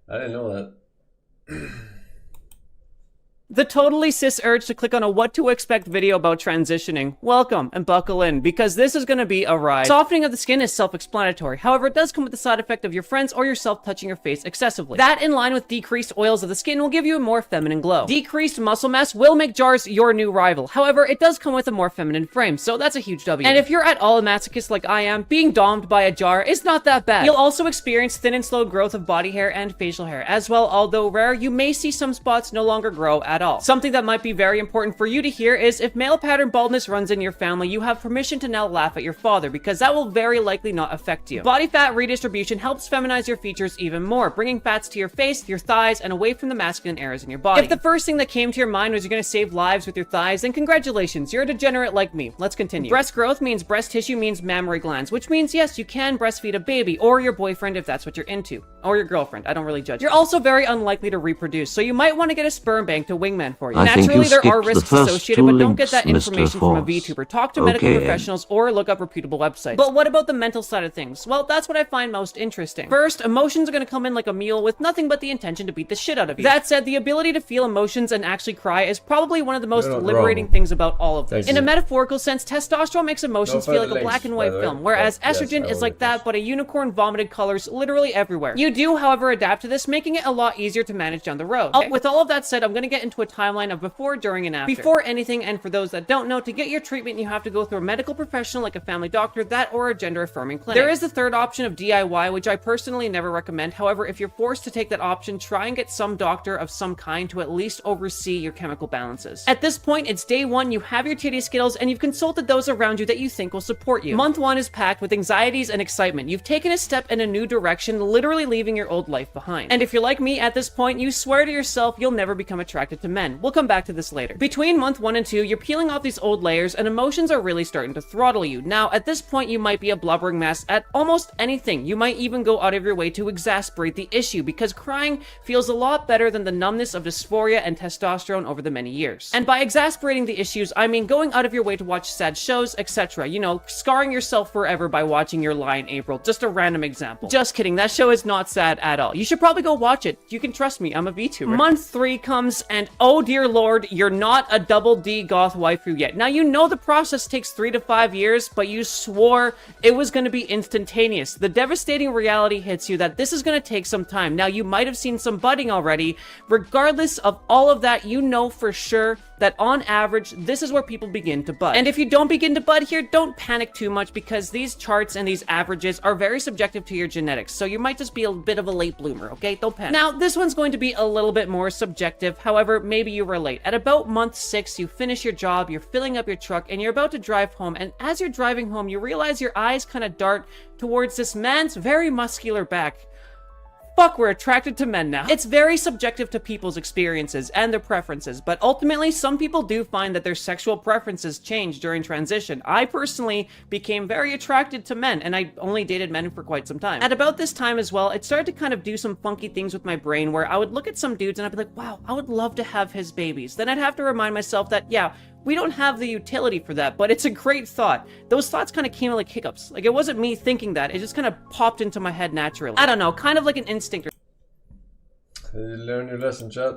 I didn't know that. The totally cis urge to click on a what to expect video about transitioning. Welcome and buckle in, because this is going to be a ride. Softening of the skin is self-explanatory. However, it does come with the side effect of your friends or yourself touching your face excessively. That, in line with decreased oils of the skin, will give you a more feminine glow. Decreased muscle mass will make jars your new rival. However, it does come with a more feminine frame, so that's a huge W. And if you're at all a masochist like I am, being domed by a jar is not that bad. You'll also experience thin and slow growth of body hair and facial hair. As well, although rare, you may see some spots no longer grow at all. Something that might be very important for you to hear is if male pattern baldness runs in your family, you have permission to now laugh at your father, because that will very likely not affect you. Body fat redistribution helps feminize your features even more, bringing fats to your face, your thighs, and away from the masculine areas in your body. If the first thing that came to your mind was you're going to save lives with your thighs, then congratulations, you're a degenerate like me. Let's continue. Breast growth means breast tissue means mammary glands, which means yes, you can breastfeed a baby, or your boyfriend if that's what you're into, or your girlfriend. I don't really judge. You're also very unlikely to reproduce, so you might want to get a sperm bank to wingman for you. Naturally, there are risks associated, but don't get that information from a VTuber. Talk to medical professionals or look up reputable websites. But what about the mental side of things? Well, that's what I find most interesting. First, emotions are going to come in like a mule with nothing but the intention to beat the shit out of you. That said, the ability to feel emotions and actually cry is probably one of the most liberating things about all of this. In a metaphorical sense, testosterone makes emotions feel like a black and white film, whereas estrogen is like that, but a unicorn vomited colors literally everywhere. You do, however, adapt to this, making it a lot easier to manage down the road. With all of that said, I'm going to get into a timeline of before, during, and after. Before anything, and for those that don't know, to get your treatment, you have to go through a medical professional like a family doctor, that or a gender-affirming clinic. There is the third option of DIY, which I personally never recommend. However, if you're forced to take that option, try and get some doctor of some kind to at least oversee your chemical balances. At this point, it's day one, you have your titty skills, and you've consulted those around you that you think will support you. Month one is packed with anxieties and excitement. You've taken a step in a new direction, literally leaving your old life behind. And if you're like me at this point, you swear to yourself you'll never become attracted to men. We'll come back to this later. Between month 1 and 2, you're peeling off these old layers and emotions are really starting to throttle you. Now, at this point, you might be a blubbering mess at almost anything. You might even go out of your way to exasperate the issue, because crying feels a lot better than the numbness of dysphoria and testosterone over the many years. And by exasperating the issues, I mean going out of your way to watch sad shows, etc. You know, scarring yourself forever by watching Your Lie in April. Just a random example. Just kidding, that show is not sad at all. You should probably go watch it. You can trust me, I'm a VTuber. Month 3 comes, and oh dear lord, you're not a double D goth waifu yet. Now, you know the process takes 3 to 5 years, but you swore it was going to be instantaneous. The devastating reality hits you that this is going to take some time. Now, you might have seen some budding already. Regardless of all of that, you know for sure that on average, this is where people begin to bud. And if you don't begin to bud here, don't panic too much, because these charts and these averages are very subjective to your genetics, so you might just be a bit of a late bloomer, okay? Don't panic. Now, this one's going to be a little bit more subjective. However, maybe you relate. At about month 6, you finish your job, you're filling up your truck, and you're about to drive home, and as you're driving home, you realize your eyes kind of dart towards this man's very muscular back. Fuck, we're attracted to men now. It's very subjective to people's experiences and their preferences, but ultimately, some people do find that their sexual preferences change during transition. I personally became very attracted to men, and I only dated men for quite some time. At about this time as well, it started to kind of do some funky things with my brain, where I would look at some dudes and I'd be like, wow, I would love to have his babies. Then I'd have to remind myself that, yeah, we don't have the utility for that, but it's a great thought. Those thoughts kind of came like hiccups. Like, it wasn't me thinking that, it just kind of popped into my head naturally. I don't know, kind of like an instinct. You learn your lesson, chat.